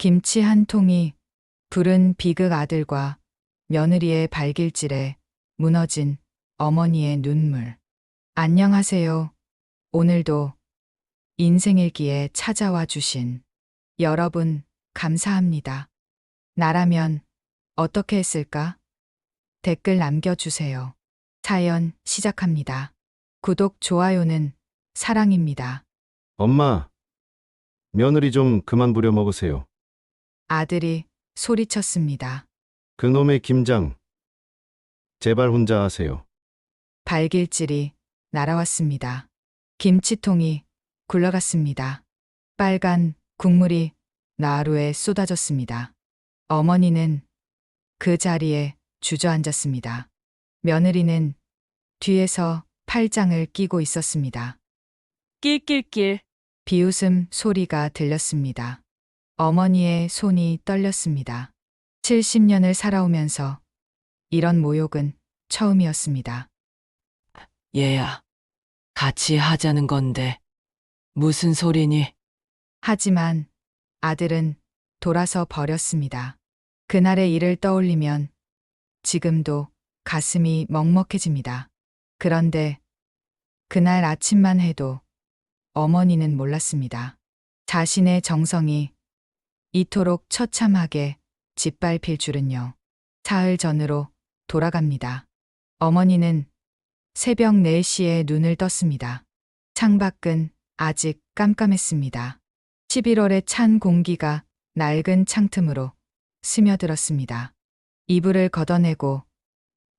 김치 한 통이 부른 비극 아들과 며느리의 발길질에 무너진 어머니의 눈물. 안녕하세요. 오늘도 인생일기에 찾아와 주신 여러분 감사합니다. 나라면 어떻게 했을까? 댓글 남겨주세요. 사연 시작합니다. 구독, 좋아요는 사랑입니다. 엄마, 며느리 좀 그만 부려먹으세요. 아들이 소리쳤습니다. 그놈의 김장, 제발 혼자 하세요. 발길질이 날아왔습니다. 김치통이 굴러갔습니다. 빨간 국물이 나루에 쏟아졌습니다. 어머니는 그 자리에 주저앉았습니다. 며느리는 뒤에서 팔짱을 끼고 있었습니다. 낄낄낄. 비웃음 소리가 들렸습니다. 어머니의 손이 떨렸습니다. 70년을 살아오면서 이런 모욕은 처음이었습니다. 얘야, 같이 하자는 건데 무슨 소리니? 하지만 아들은 돌아서 버렸습니다. 그날의 일을 떠올리면 지금도 가슴이 먹먹해집니다. 그런데 그날 아침만 해도 어머니는 몰랐습니다. 자신의 정성이 이토록 처참하게 짓밟힐 줄은요. 사흘 전으로 돌아갑니다. 어머니는 새벽 4시에 눈을 떴습니다. 창밖은 아직 깜깜했습니다. 11월의 찬 공기가 낡은 창틈으로 스며들었습니다. 이불을 걷어내고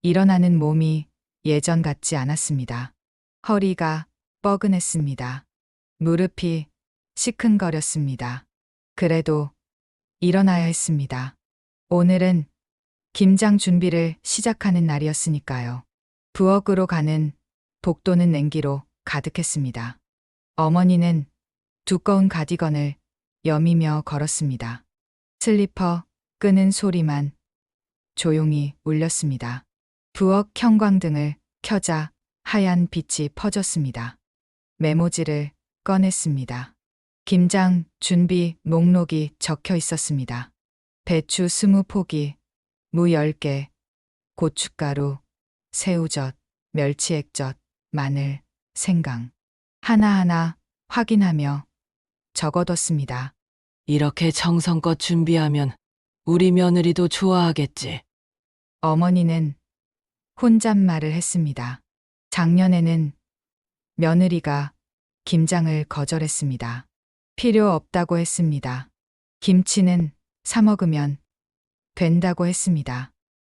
일어나는 몸이 예전 같지 않았습니다. 허리가 뻐근했습니다. 무릎이 시큰거렸습니다. 그래도 일어나야 했습니다. 오늘은 김장 준비를 시작하는 날이었으니까요. 부엌으로 가는 복도는 냉기로 가득했습니다. 어머니는 두꺼운 가디건을 여미며 걸었습니다. 슬리퍼 끄는 소리만 조용히 울렸습니다. 부엌 형광등을 켜자 하얀 빛이 퍼졌습니다. 메모지를 꺼냈습니다. 김장 준비 목록이 적혀 있었습니다. 배추 20포기, 무 10개, 고춧가루, 새우젓, 멸치액젓, 마늘, 생강. 하나하나 확인하며 적어뒀습니다. 이렇게 정성껏 준비하면 우리 며느리도 좋아하겠지. 어머니는 혼잣말을 했습니다. 작년에는 며느리가 김장을 거절했습니다. 필요 없다고 했습니다. 김치는 사 먹으면 된다고 했습니다.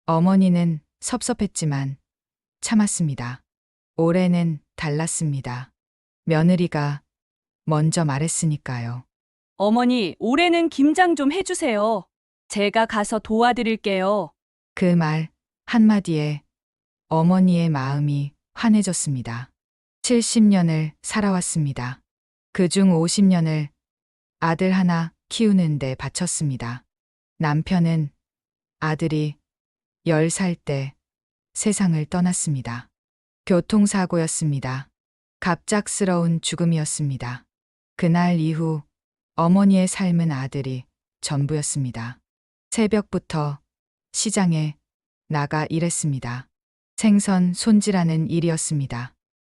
어머니는 섭섭했지만 참았습니다. 올해는 달랐습니다. 며느리가 먼저 말했으니까요. 어머니, 올해는 김장 좀 해주세요. 제가 가서 도와드릴게요. 그 말 한마디에 어머니의 마음이 환해졌습니다. 70년을 살아왔습니다. 그중 50년을 아들 하나 키우는 데 바쳤습니다. 남편은 아들이 10살 때 세상을 떠났습니다. 교통사고였습니다. 갑작스러운 죽음이었습니다. 그날 이후 어머니의 삶은 아들이 전부였습니다. 새벽부터 시장에 나가 일했습니다. 생선 손질하는 일이었습니다.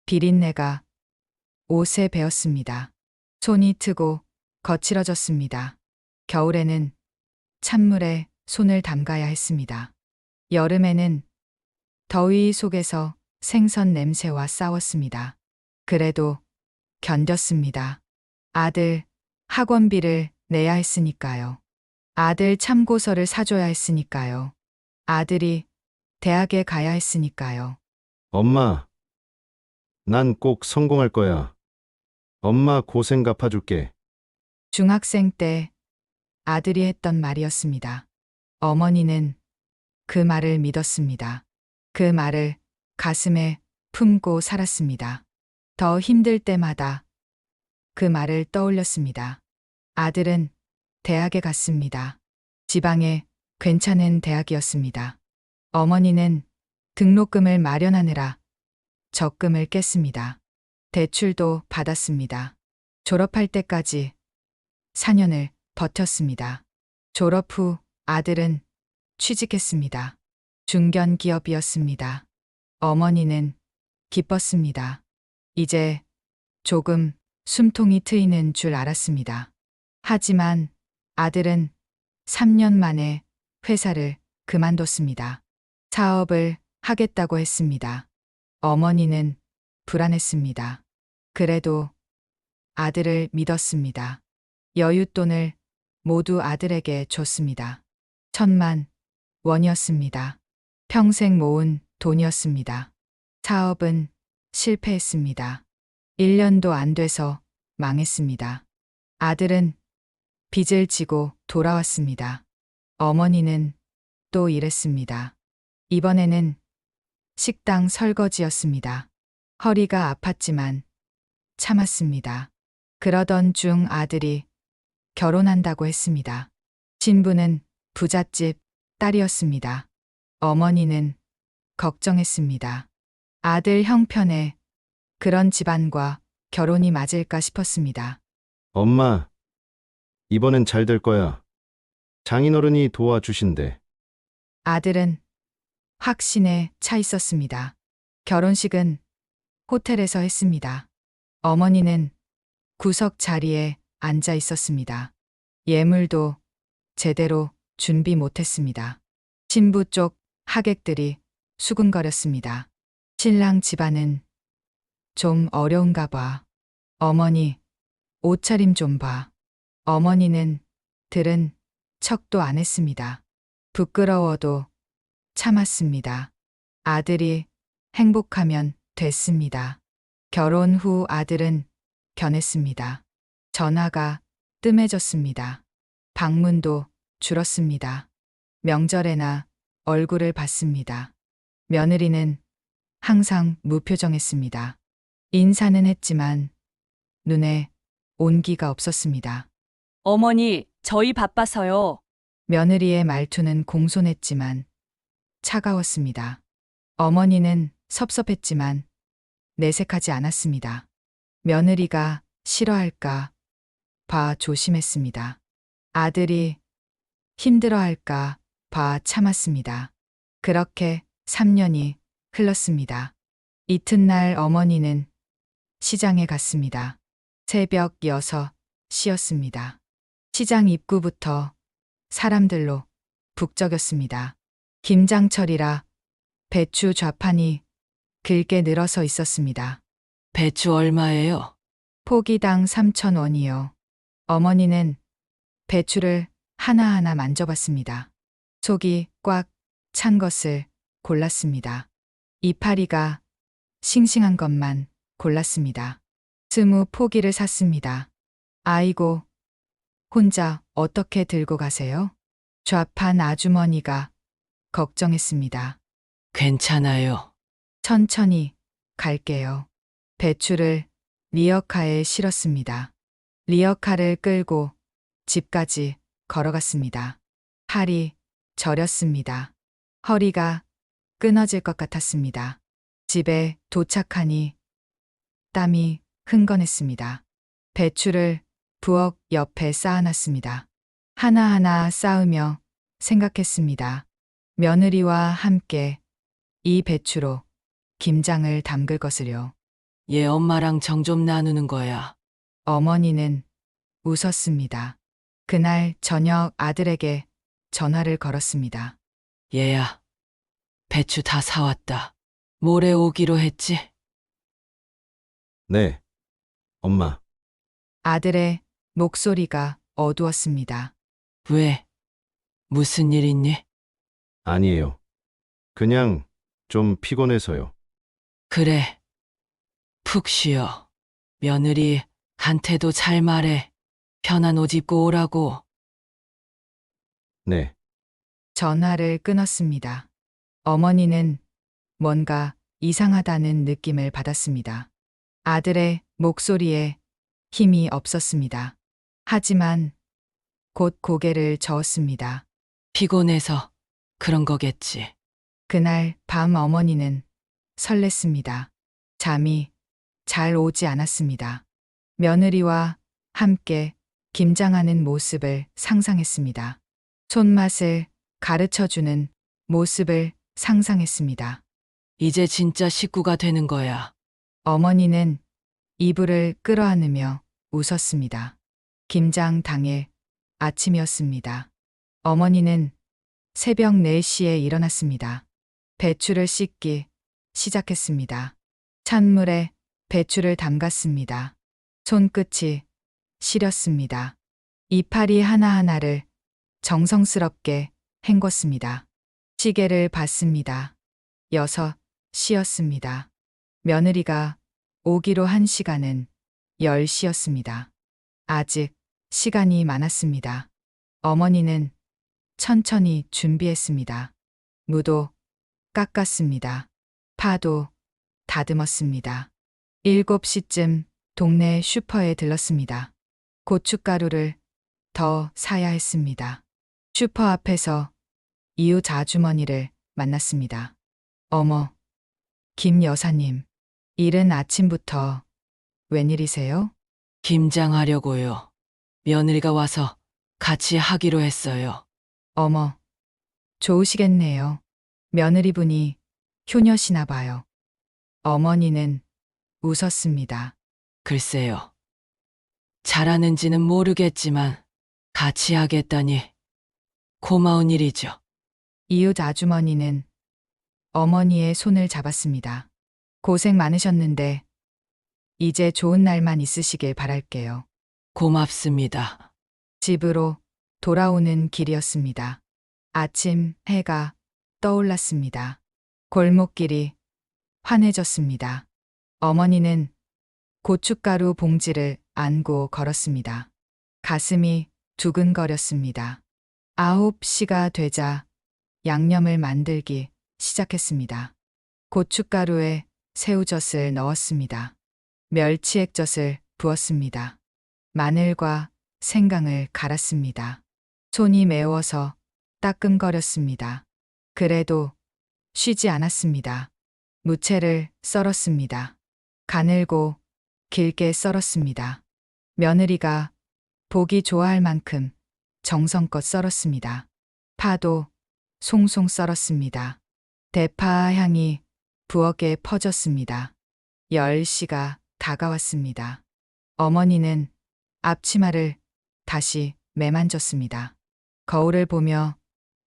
비린내가 옷에 배었습니다. 손이 트고 거칠어졌습니다. 겨울에는 찬물에 손을 담가야 했습니다. 여름에는 더위 속에서 생선 냄새와 싸웠습니다. 그래도 견뎠습니다. 아들 학원비를 내야 했으니까요. 아들 참고서를 사줘야 했으니까요. 아들이 대학에 가야 했으니까요. 엄마, 난 꼭 성공할 거야. 엄마 고생 갚아줄게. 중학생 때 아들이 했던 말이었습니다. 어머니는 그 말을 믿었습니다. 그 말을 가슴에 품고 살았습니다. 더 힘들 때마다 그 말을 떠올렸습니다. 아들은 대학에 갔습니다. 지방의 괜찮은 대학이었습니다. 어머니는 등록금을 마련하느라 적금을 깼습니다. 대출도 받았습니다. 졸업할 때까지 4년을 버텼습니다. 졸업 후 아들은 취직했습니다. 중견 기업이었습니다. 어머니는 기뻤습니다. 이제 조금 숨통이 트이는 줄 알았습니다. 하지만 아들은 3년 만에 회사를 그만뒀습니다. 사업을 하겠다고 했습니다. 어머니는 불안했습니다. 그래도 아들을 믿었습니다. 여윳돈을 모두 아들에게 줬습니다. 1,000만 원이었습니다. 평생 모은 돈이었습니다. 사업은 실패했습니다. 1년도 안 돼서 망했습니다. 아들은 빚을 지고 돌아왔습니다. 어머니는 또 일했습니다. 이번에는 식당 설거지였습니다. 허리가 아팠지만 참았습니다. 그러던 중 아들이 결혼한다고 했습니다. 신부는 부잣집 딸이었습니다. 어머니는 걱정했습니다. 아들 형편에 그런 집안과 결혼이 맞을까 싶었습니다. 엄마, 이번엔 잘 될 거야. 장인어른이 도와주신대. 아들은 확신에 차 있었습니다. 결혼식은 호텔에서 했습니다. 어머니는 구석 자리에 앉아 있었습니다. 예물도 제대로 준비 못했습니다. 신부 쪽 하객들이 수군거렸습니다. 신랑 집안은 좀 어려운가 봐. 어머니, 옷차림 좀 봐. 어머니는 들은 척도 안 했습니다. 부끄러워도 참았습니다. 아들이 행복하면 됐습니다. 결혼 후 아들은 변했습니다. 전화가 뜸해졌습니다. 방문도 줄었습니다. 명절에나 얼굴을 봤습니다. 며느리는 항상 무표정했습니다. 인사는 했지만 눈에 온기가 없었습니다. 어머니, 저희 바빠서요. 며느리의 말투는 공손했지만 차가웠습니다. 어머니는 섭섭했지만 내색하지 않았습니다. 며느리가 싫어할까 봐 조심했습니다. 아들이 힘들어할까 봐 참았습니다. 그렇게 3년이 흘렀습니다. 이튿날 어머니는 시장에 갔습니다. 새벽 6시였습니다. 시장 입구부터 사람들로 북적였습니다. 김장철이라 배추 좌판이 길게 늘어서 있었습니다. 배추 얼마예요? 포기당 3,000원이요. 어머니는 배추를 하나하나 만져봤습니다. 속이 꽉 찬 것을 골랐습니다. 이파리가 싱싱한 것만 골랐습니다. 20포기를 샀습니다. 아이고, 혼자 어떻게 들고 가세요? 좌판 아주머니가 걱정했습니다. 괜찮아요. 천천히 갈게요. 배추를 리어카에 실었습니다. 리어카를 끌고 집까지 걸어갔습니다. 팔이 저렸습니다. 허리가 끊어질 것 같았습니다. 집에 도착하니 땀이 흥건했습니다. 배추를 부엌 옆에 쌓아놨습니다. 하나하나 쌓으며 생각했습니다. 며느리와 함께 이 배추로 김장을 담글 것을요. 얘 엄마랑 정 좀 나누는 거야. 어머니는 웃었습니다. 그날 저녁 아들에게 전화를 걸었습니다. 얘야, 배추 다 사왔다. 모레 오기로 했지? 네, 엄마. 아들의 목소리가 어두웠습니다. 왜? 무슨 일 있니? 아니에요. 그냥 좀 피곤해서요. 그래. 푹 쉬어. 며느리한테도 잘 말해. 편한 옷 입고 오라고. 네, 전화를 끊었습니다. 어머니는 뭔가 이상하다는 느낌을 받았습니다. 아들의 목소리에 힘이 없었습니다. 하지만 곧 고개를 저었습니다. 피곤해서 그런 거겠지. 그날 밤 어머니는 설렜습니다. 잠이 잘 오지 않았습니다. 며느리와 함께 김장하는 모습을 상상했습니다. 손맛을 가르쳐 주는 모습을 상상했습니다. 이제 진짜 식구가 되는 거야. 어머니는 이불을 끌어안으며 웃었습니다. 김장 당일 아침이었습니다. 어머니는 새벽 4시에 일어났습니다. 배추를 씻기 시작했습니다. 찬물에 배추를 담갔습니다. 손끝이 시렸습니다. 이파리 하나하나를 정성스럽게 헹궜습니다. 시계를 봤습니다. 6시였습니다. 며느리가 오기로 한 시간은 10시였습니다. 아직 시간이 많았습니다. 어머니는 천천히 준비했습니다. 무도 깎았습니다. 파도 다듬었습니다. 7시쯤 동네 슈퍼에 들렀습니다. 고춧가루를 더 사야 했습니다. 슈퍼 앞에서 이웃 아주머니를 만났습니다. 어머, 김 여사님, 이른 아침부터 웬일이세요? 김장하려고요. 며느리가 와서 같이 하기로 했어요. 어머, 좋으시겠네요. 며느리분이 효녀시나 봐요. 어머니는 웃었습니다. 글쎄요. 잘하는지는 모르겠지만 같이 하겠다니 고마운 일이죠. 이웃 아주머니는 어머니의 손을 잡았습니다. 고생 많으셨는데 이제 좋은 날만 있으시길 바랄게요. 고맙습니다. 집으로 돌아오는 길이었습니다. 아침 해가 떠올랐습니다. 골목길이 환해졌습니다. 어머니는 고춧가루 봉지를 안고 걸었습니다. 가슴이 두근거렸습니다. 9시가 되자 양념을 만들기 시작했습니다. 고춧가루에 새우젓을 넣었습니다. 멸치액젓을 부었습니다. 마늘과 생강을 갈았습니다. 손이 매워서 따끔거렸습니다. 그래도 쉬지 않았습니다. 무채를 썰었습니다. 가늘고 길게 썰었습니다. 며느리가 보기 좋아할 만큼 정성껏 썰었습니다. 파도 송송 썰었습니다. 대파 향이 부엌에 퍼졌습니다. 10시가 다가왔습니다. 어머니는 앞치마를 다시 매만졌습니다. 거울을 보며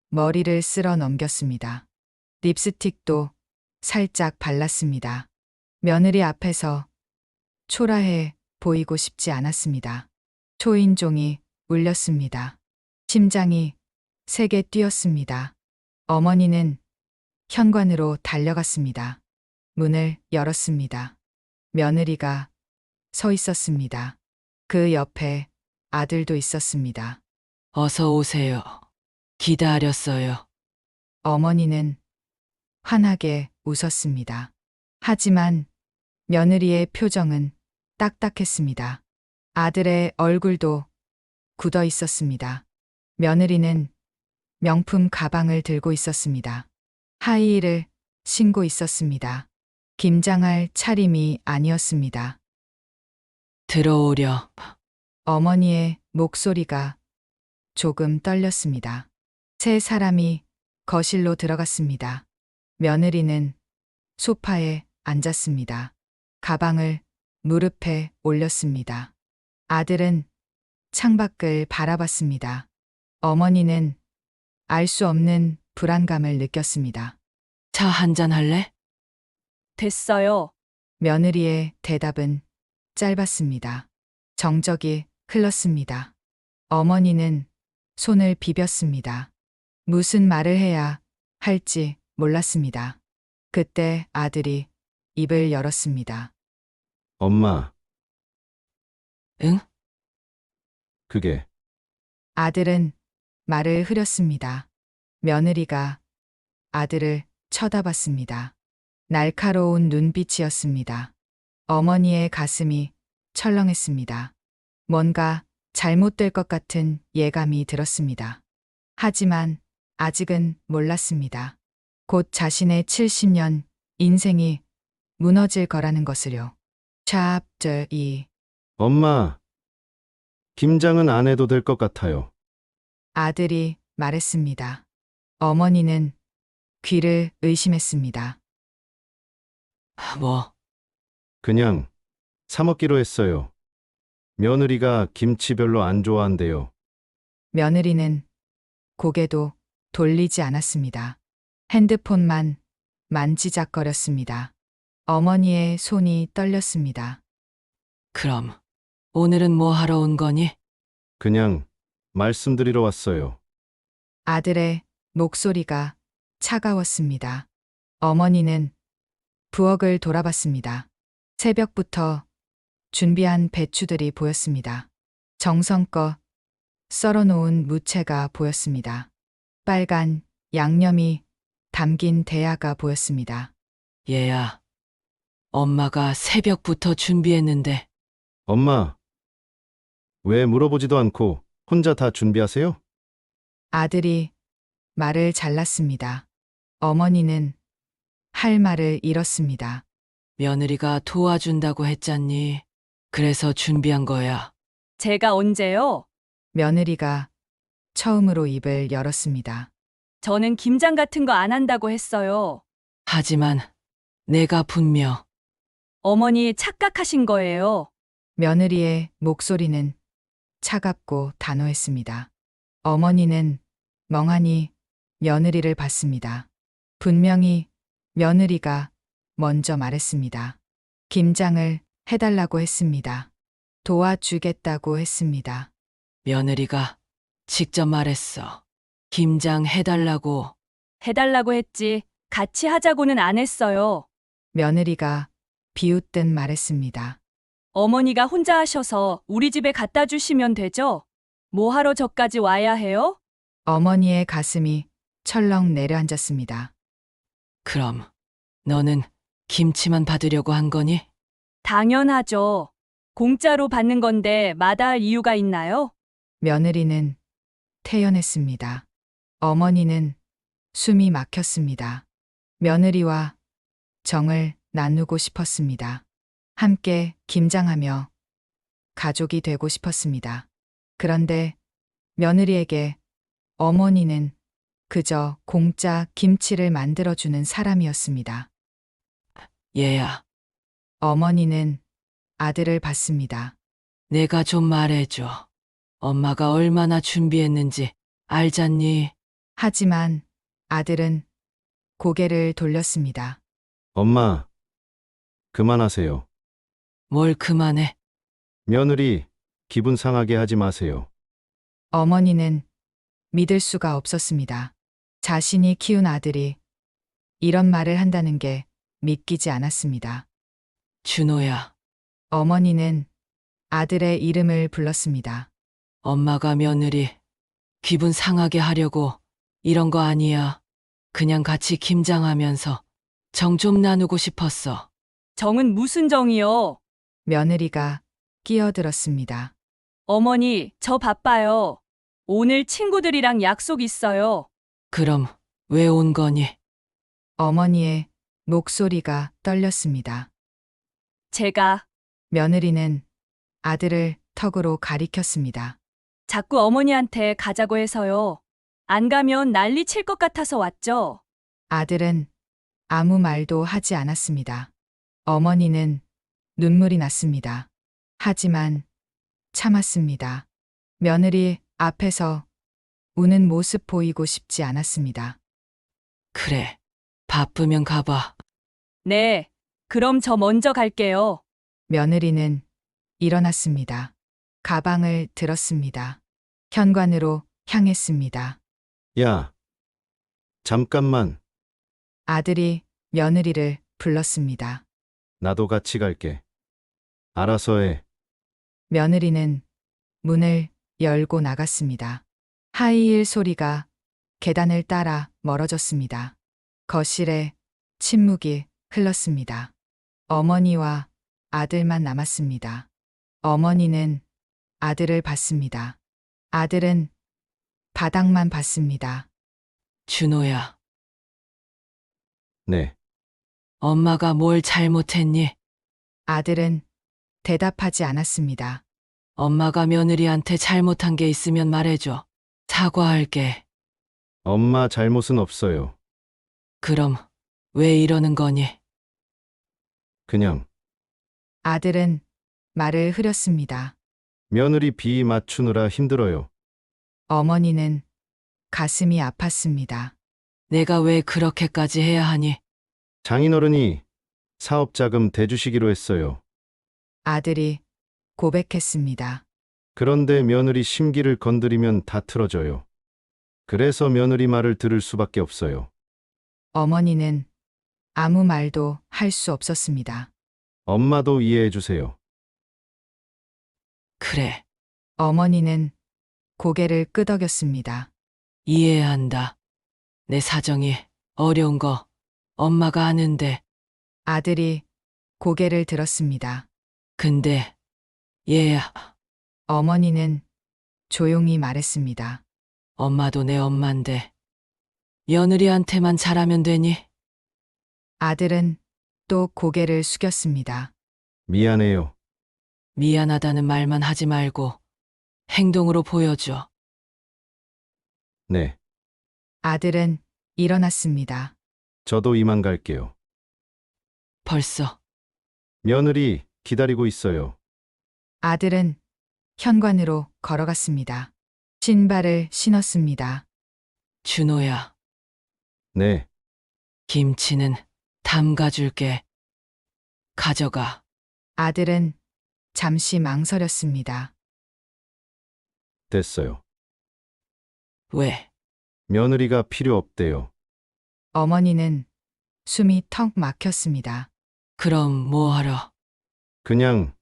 머리를 쓸어 넘겼습니다. 립스틱도 살짝 발랐습니다. 며느리 앞에서 초라해 보이고 싶지 않았습니다. 초인종이 울렸습니다. 심장이 세게 뛰었습니다. 어머니는 현관으로 달려갔습니다. 문을 열었습니다. 며느리가 서 있었습니다. 그 옆에 아들도 있었습니다. 어서 오세요. 기다렸어요. 어머니는 환하게 웃었습니다. 하지만 며느리의 표정은 딱딱했습니다. 아들의 얼굴도 굳어 있었습니다. 며느리는 명품 가방을 들고 있었습니다. 하이힐을 신고 있었습니다. 김장할 차림이 아니었습니다. 들어오려. 어머니의 목소리가 조금 떨렸습니다. 세 사람이 거실로 들어갔습니다. 며느리는 소파에 앉았습니다. 가방을 무릎에 올렸습니다. 아들은 창밖을 바라봤습니다. 어머니는 알 수 없는 불안감을 느꼈습니다. 차 한잔 할래? 됐어요. 며느리의 대답은 짧았습니다. 정적이 흘렀습니다. 어머니는 손을 비볐습니다. 무슨 말을 해야 할지 몰랐습니다. 그때 아들이 입을 열었습니다. 엄마, 응? 그게 아들은 말을 흐렸습니다. 며느리가 아들을 쳐다봤습니다. 날카로운 눈빛이었습니다. 어머니의 가슴이 철렁했습니다. 뭔가 잘못될 것 같은 예감이 들었습니다. 하지만 아직은 몰랐습니다. 곧 자신의 70년 인생이 무너질 거라는 것을요. 챕터 2. 엄마, 김장은 안 해도 될 것 같아요. 아들이 말했습니다. 어머니는 귀를 의심했습니다. 뭐, 그냥 사 먹기로 했어요. 며느리가 김치 별로 안 좋아한대요. 며느리는 고개도 돌리지 않았습니다. 핸드폰만 만지작거렸습니다. 어머니의 손이 떨렸습니다. 그럼 오늘은 뭐 하러 온 거니? 그냥 말씀드리러 왔어요. 아들의 목소리가 차가웠습니다. 어머니는 부엌을 돌아봤습니다. 새벽부터 준비한 배추들이 보였습니다. 정성껏 썰어놓은 무채가 보였습니다. 빨간 양념이 담긴 대야가 보였습니다. 얘야, 엄마가 새벽부터 준비했는데 엄마, 왜 물어보지도 않고 혼자 다 준비하세요? 아들이 말을 잘랐습니다. 어머니는 할 말을 잃었습니다. 며느리가 도와준다고 했잖니. 그래서 준비한 거야. 제가 언제요? 며느리가 처음으로 입을 열었습니다. 저는 김장 같은 거 안 한다고 했어요. 하지만 내가 분명 어머니 착각하신 거예요. 며느리의 목소리는 차갑고 단호했습니다. 어머니는 멍하니 며느리를 봤습니다. 분명히 며느리가 먼저 말했습니다. 김장을 해달라고 했습니다. 도와주겠다고 했습니다. 며느리가 직접 말했어. 김장 해달라고. 해달라고 했지. 같이 하자고는 안 했어요. 며느리가 비웃듯 말했습니다. 어머니가 혼자 하셔서 우리 집에 갖다 주시면 되죠? 뭐 하러 저까지 와야 해요? 어머니의 가슴이 철렁 내려앉았습니다. 그럼 너는 김치만 받으려고 한 거니? 당연하죠. 공짜로 받는 건데 마다할 이유가 있나요? 며느리는 태연했습니다. 어머니는 숨이 막혔습니다. 며느리와 정을 나누고 싶었습니다. 함께 김장하며 가족이 되고 싶었습니다. 그런데 며느리에게 어머니는 그저 공짜 김치를 만들어주는 사람이었습니다. 얘야, 어머니는 아들을 봤습니다. 내가 좀 말해줘. 엄마가 얼마나 준비했는지 알잖니? 하지만 아들은 고개를 돌렸습니다. 엄마, 그만하세요. 뭘 그만해. 며느리 기분 상하게 하지 마세요. 어머니는 믿을 수가 없었습니다. 자신이 키운 아들이 이런 말을 한다는 게 믿기지 않았습니다. 준호야, 어머니는 아들의 이름을 불렀습니다. 엄마가 며느리 기분 상하게 하려고 이런 거 아니야. 그냥 같이 김장하면서 정 좀 나누고 싶었어. 정은 무슨 정이요? 며느리가 끼어들었습니다. 어머니, 저 바빠요. 오늘 친구들이랑 약속 있어요. 그럼 왜 온 거니? 어머니의 목소리가 떨렸습니다. 제가 며느리는 아들을 턱으로 가리켰습니다. 자꾸 어머니한테 가자고 해서요. 안 가면 난리 칠 것 같아서 왔죠. 아들은 아무 말도 하지 않았습니다. 어머니는 눈물이 났습니다. 하지만 참았습니다. 며느리 앞에서 우는 모습 보이고 싶지 않았습니다. 그래, 바쁘면 가봐. 네, 그럼 저 먼저 갈게요. 며느리는 일어났습니다. 가방을 들었습니다. 현관으로 향했습니다. 야, 잠깐만. 아들이 며느리를 불렀습니다. 나도 같이 갈게. 알아서 해. 며느리는 문을 열고 나갔습니다. 하이힐 소리가 계단을 따라 멀어졌습니다. 거실에 침묵이 흘렀습니다. 어머니와 아들만 남았습니다. 어머니는 아들을 봤습니다. 아들은 바닥만 봤습니다. 준호야, 네. 엄마가 뭘 잘못했니? 아들은 대답하지 않았습니다. 엄마가 며느리한테 잘못한 게 있으면 말해줘. 사과할게. 엄마 잘못은 없어요. 그럼 왜 이러는 거니? 그냥 아들은 말을 흐렸습니다. 며느리 비 맞추느라 힘들어요. 어머니는 가슴이 아팠습니다. 내가 왜 그렇게까지 해야 하니? 장인어른이 사업 자금 대주시기로 했어요. 아들이 고백했습니다. 그런데 며느리 심기를 건드리면 다 틀어져요. 그래서 며느리 말을 들을 수밖에 없어요. 어머니는 아무 말도 할 수 없었습니다. 엄마도 이해해 주세요. 그래, 어머니는 고개를 끄덕였습니다. 이해한다. 내 사정이 어려운 거 엄마가 아는데, 아들이 고개를 들었습니다. 근데 얘야, 어머니는 조용히 말했습니다. 엄마도 내 엄만데 며느리한테만 잘하면 되니? 아들은 또 고개를 숙였습니다. 미안해요. 미안하다는 말만 하지 말고 행동으로 보여줘. 네. 아들은 일어났습니다. 저도 이만 갈게요. 벌써 며느리 기다리고 있어요. 아들은 현관으로 걸어갔습니다. 신발을 신었습니다. 준호야, 네. 김치는 담가줄게. 가져가. 아들은 잠시 망설였습니다. 됐어요. 왜? 며느리가 필요 없대요. 어머니는 숨이 턱 막혔습니다. 그럼 뭐하러? 그냥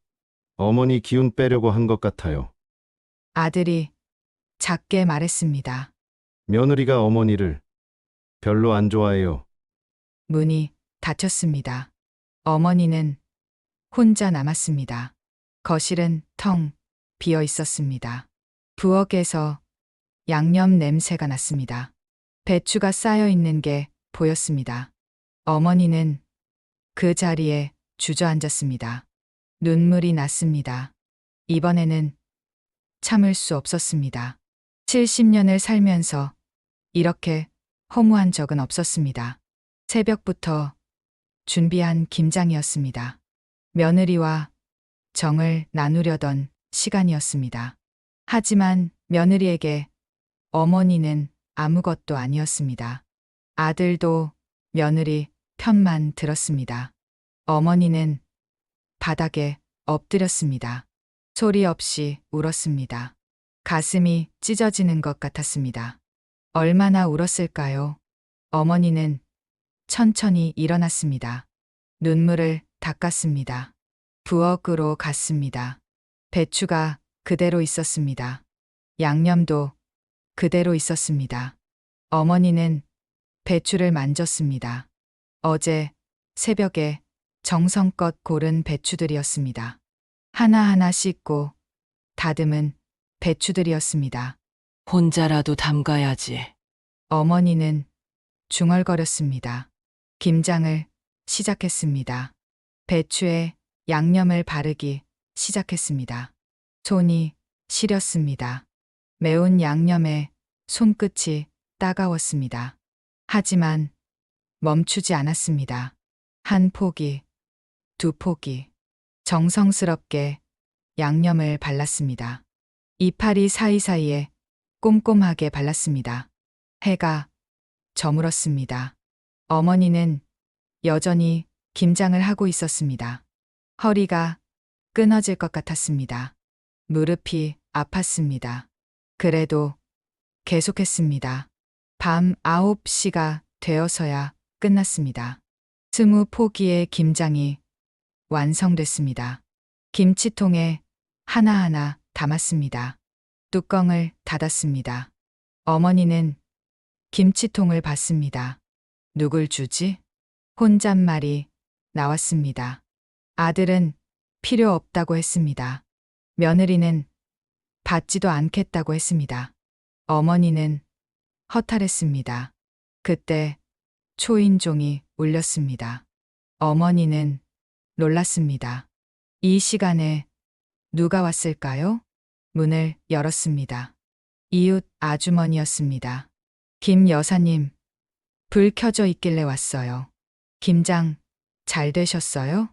어머니 기운 빼려고 한 것 같아요. 아들이 작게 말했습니다. 며느리가 어머니를 별로 안 좋아해요. 문이 닫혔습니다. 어머니는 혼자 남았습니다. 거실은 텅 비어 있었습니다. 부엌에서 양념 냄새가 났습니다. 배추가 쌓여 있는 게 보였습니다. 어머니는 그 자리에 주저앉았습니다. 눈물이 났습니다. 이번에는 참을 수 없었습니다. 70년을 살면서 이렇게 허무한 적은 없었습니다. 새벽부터 준비한 김장이었습니다. 며느리와 정을 나누려던 시간이었습니다. 하지만 며느리에게 어머니는 아무것도 아니었습니다. 아들도 며느리 편만 들었습니다. 어머니는 바닥에 엎드렸습니다. 소리 없이 울었습니다. 가슴이 찢어지는 것 같았습니다. 얼마나 울었을까요? 어머니는 천천히 일어났습니다. 눈물을 닦았습니다. 부엌으로 갔습니다. 배추가 그대로 있었습니다. 양념도 그대로 있었습니다. 어머니는 배추를 만졌습니다. 어제 새벽에 정성껏 고른 배추들이었습니다. 하나하나 씻고 다듬은 배추들이었습니다. 혼자라도 담가야지. 어머니는 중얼거렸습니다. 김장을 시작했습니다. 배추에 양념을 바르기 시작했습니다. 손이 시렸습니다. 매운 양념에 손끝이 따가웠습니다. 하지만 멈추지 않았습니다. 한 포기, 두 포기, 정성스럽게 양념을 발랐습니다. 이파리 사이사이에 꼼꼼하게 발랐습니다. 해가 저물었습니다. 어머니는 여전히 김장을 하고 있었습니다. 허리가 끊어질 것 같았습니다. 무릎이 아팠습니다. 그래도 계속했습니다. 밤 9시가 되어서야 끝났습니다. 20포기의 김장이 완성됐습니다. 김치통에 하나하나 담았습니다. 뚜껑을 닫았습니다. 어머니는 김치통을 받습니다. 누굴 주지? 혼잣말이 나왔습니다. 아들은 필요 없다고 했습니다. 며느리는 받지도 않겠다고 했습니다. 어머니는 허탈했습니다. 그때 초인종이 울렸습니다. 어머니는 놀랐습니다. 이 시간에 누가 왔을까요? 문을 열었습니다. 이웃 아주머니였습니다. 김 여사님, 불 켜져 있길래 왔어요. 김장 잘 되셨어요?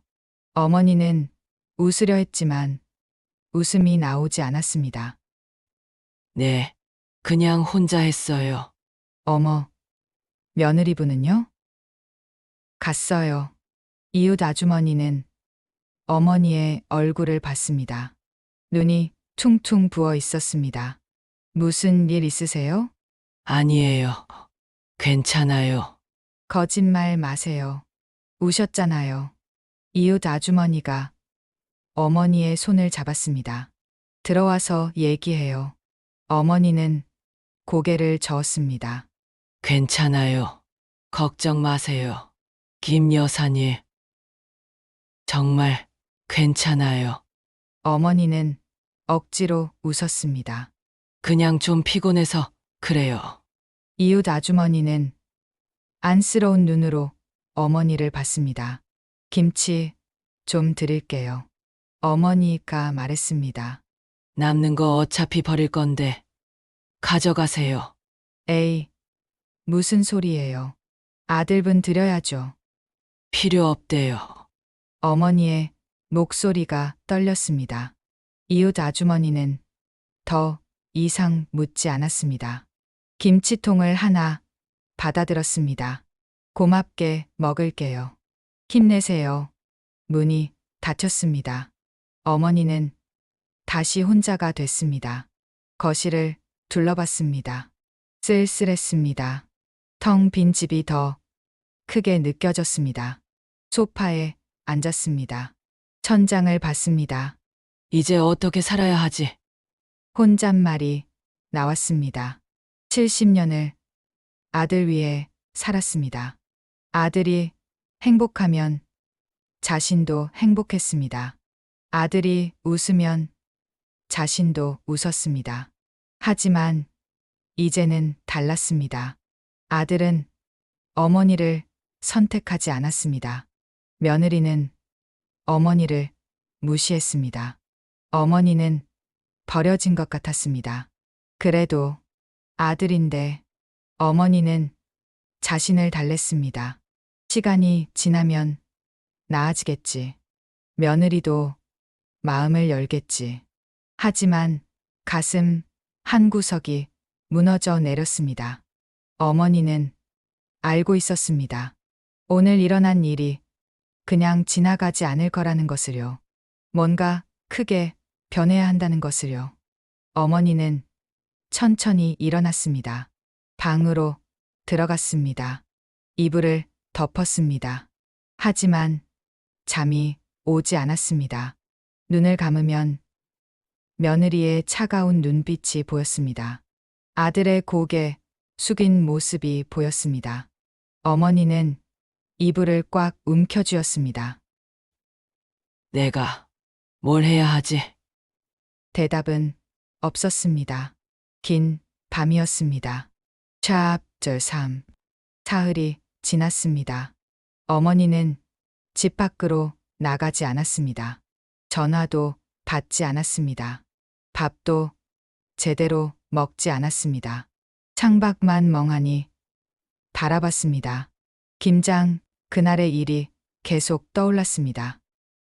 어머니는 웃으려 했지만 웃음이 나오지 않았습니다. 네, 그냥 혼자 했어요. 어머, 며느리분은요? 갔어요. 이웃 아주머니는 어머니의 얼굴을 봤습니다. 눈이 퉁퉁 부어 있었습니다. 무슨 일 있으세요? 아니에요. 괜찮아요. 거짓말 마세요. 우셨잖아요. 이웃 아주머니가 어머니의 손을 잡았습니다. 들어와서 얘기해요. 어머니는 고개를 저었습니다. 괜찮아요. 걱정 마세요. 김 여사님. 정말 괜찮아요. 어머니는 억지로 웃었습니다. 그냥 좀 피곤해서 그래요. 이웃 아주머니는 안쓰러운 눈으로 어머니를 봤습니다. 김치 좀 드릴게요. 어머니가 말했습니다. 남는 거 어차피 버릴 건데 가져가세요. 에이, 무슨 소리예요. 아들분 드려야죠. 필요 없대요. 어머니의 목소리가 떨렸습니다. 이웃 아주머니는 더 이상 묻지 않았습니다. 김치통을 하나 받아들었습니다. 고맙게 먹을게요. 힘내세요. 문이 닫혔습니다. 어머니는 다시 혼자가 됐습니다. 거실을 둘러봤습니다. 쓸쓸했습니다. 텅 빈 집이 더 크게 느껴졌습니다. 소파에 앉았습니다. 천장을 봤습니다. 이제 어떻게 살아야 하지? 혼잣말이 나왔습니다. 70년을 아들 위해 살았습니다. 아들이 행복하면 자신도 행복했습니다. 아들이 웃으면 자신도 웃었습니다. 하지만 이제는 달랐습니다. 아들은 어머니를 선택하지 않았습니다. 며느리는 어머니를 무시했습니다. 어머니는 버려진 것 같았습니다. 그래도 아들인데 어머니는 자신을 달랬습니다. 시간이 지나면 나아지겠지. 며느리도 마음을 열겠지. 하지만 가슴 한 구석이 무너져 내렸습니다. 어머니는 알고 있었습니다. 오늘 일어난 일이 그냥 지나가지 않을 거라는 것을요. 뭔가 크게 변해야 한다는 것을요. 어머니는 천천히 일어났습니다. 방으로 들어갔습니다. 이불을 덮었습니다. 하지만 잠이 오지 않았습니다. 눈을 감으면 며느리의 차가운 눈빛이 보였습니다. 아들의 고개 숙인 모습이 보였습니다. 어머니는 이불을 꽉 움켜쥐었습니다. 내가 뭘 해야 하지? 대답은 없었습니다. 긴 밤이었습니다. 챕터 3. 사흘이 지났습니다. 어머니는 집 밖으로 나가지 않았습니다. 전화도 받지 않았습니다. 밥도 제대로 먹지 않았습니다. 창밖만 멍하니 바라봤습니다. 김장 그날의 일이 계속 떠올랐습니다.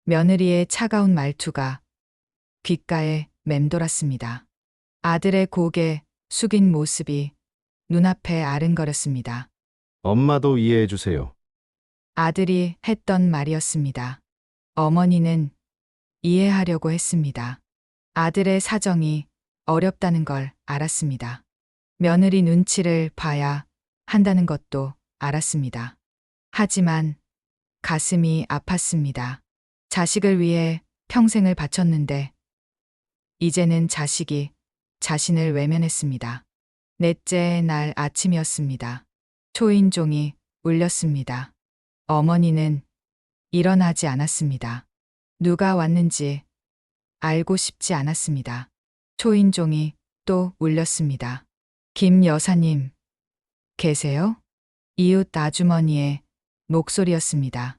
며느리의 차가운 말투가 귓가에 맴돌았습니다. 아들의 고개 숙인 모습이 눈앞에 아른거렸습니다. 엄마도 이해해 주세요. 아들이 했던 말이었습니다. 어머니는 이해하려고 했습니다. 아들의 사정이 어렵다는 걸 알았습니다. 며느리 눈치를 봐야 한다는 것도 알았습니다. 하지만 가슴이 아팠습니다. 자식을 위해 평생을 바쳤는데 이제는 자식이 자신을 외면했습니다. 넷째 날 아침이었습니다. 초인종이 울렸습니다. 어머니는 일어나지 않았습니다. 누가 왔는지 알고 싶지 않았습니다. 초인종이 또 울렸습니다. 김 여사님, 계세요? 이웃 아주머니의 목소리였습니다.